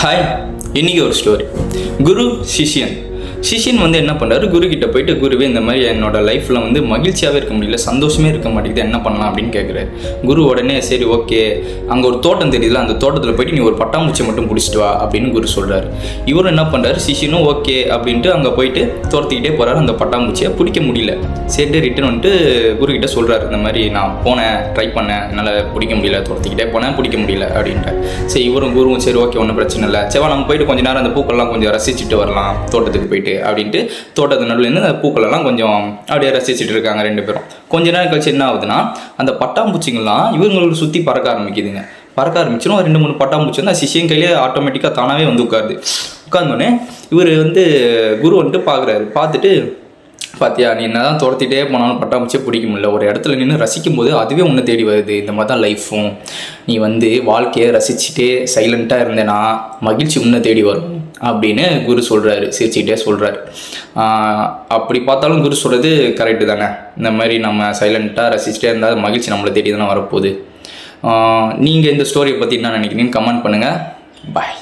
Hi, இன்றைக்கி ஒரு story. குரு சிஷியன் வந்து என்ன பண்ணுறாரு, குரு கிட்ட போயிட்டு, குருவே இந்த மாதிரி என்னோட லைஃப்பில் வந்து மகிழ்ச்சியாகவே இருக்க முடியல, சந்தோஷமே இருக்க மாட்டேங்குது, என்ன பண்ணலாம் அப்படின்னு கேட்குறாரு. குரு உடனே சரி ஓகே, அங்கே ஒரு தோட்டம் தெரியுதுல, அந்த தோட்டத்தில் போயிட்டு நீ ஒரு பட்டாம்பூச்சி மட்டும் பிடிச்சிட்டு வா அப்படின்னு குரு சொல்கிறாரு. இவரும் என்ன பண்ணுறாரு, சிஷியனும் ஓகே அப்படின்ட்டு அங்கே போயிட்டு தோட்டத்துக்கிட்டே போகிறாரு. அந்த பட்டாம்பூச்சியை பிடிக்க முடியல. சரி ரிட்டன் வந்துட்டு குரு கிட்ட சொல்கிறாரு, இந்த மாதிரி நான் போனேன், ட்ரை பண்ணேன், என்னால் பிடிக்க முடியல, தோட்டத்துக்கிட்டே போனேன், பிடிக்க முடியல அப்படின்ட்டு. சரி இவரும் குருவும் சரி ஓகே ஒன்றும் பிரச்சனை இல்லை, செவா நம்ம போயிட்டு கொஞ்சம் நேரம் அந்த பூக்கள்லாம் கொஞ்சம் ரசிச்சுட்டு வரலாம் தோட்டத்துக்கு போயிட்டு அப்படின்ட்டு தோட்டத்து நடுவில் அந்த பூக்களெல்லாம் கொஞ்சம் அப்படியே ரசிச்சுட்டு இருக்காங்க ரெண்டு பேரும். கொஞ்ச நேரம் கழிச்சு என்ன ஆகுதுன்னா, அந்த பட்டாம்பூச்சிங்கள்லாம் இவங்களுக்கு சுற்றி பறக்க ஆரம்பிக்குதுங்க. பறக்க ஆரம்பிச்சிடும். 2-3 பட்டாம்பூச்சி வந்து சிஷியன் கையிலே ஆட்டோமேட்டிக்காக தானாகவே வந்து உட்கார்ந்தோடனே இவர் வந்து குரு வந்துட்டு பார்க்குறாரு. பார்த்துட்டு, பார்த்தியா நீ என்ன தான் துரத்திட்டே போனாலும் பட்டாம்பூச்சியே பிடிக்க முடியல, ஒரு இடத்துல நின்று ரசிக்கும் போது அதுவே உன்னை தேடி வருது. இந்த மாதிரி தான் லைஃப்பும், நீ வந்து வாழ்க்கையை ரசிச்சுட்டே சைலண்ட்டாக இருந்தேன்னா மகிழ்ச்சி உன்னை தேடி வரும் அப்படின்னு குரு சொல்கிறாரு, சிரிச்சுக்கிட்டே சொல்கிறாரு. அப்படி பார்த்தாலும் குரு சொல்கிறது கரெக்டு தானே. இந்த மாதிரி நம்ம சைலண்ட்டாக ரசிச்சுட்டே இருந்தால் மகிழ்ச்சி நம்மளை தேடி தானே வரப்போகுது. நீங்கள் இந்த ஸ்டோரியை பற்றி என்ன நினைக்கிறீங்கன்னு கமெண்ட் பண்ணுங்கள். பாய்.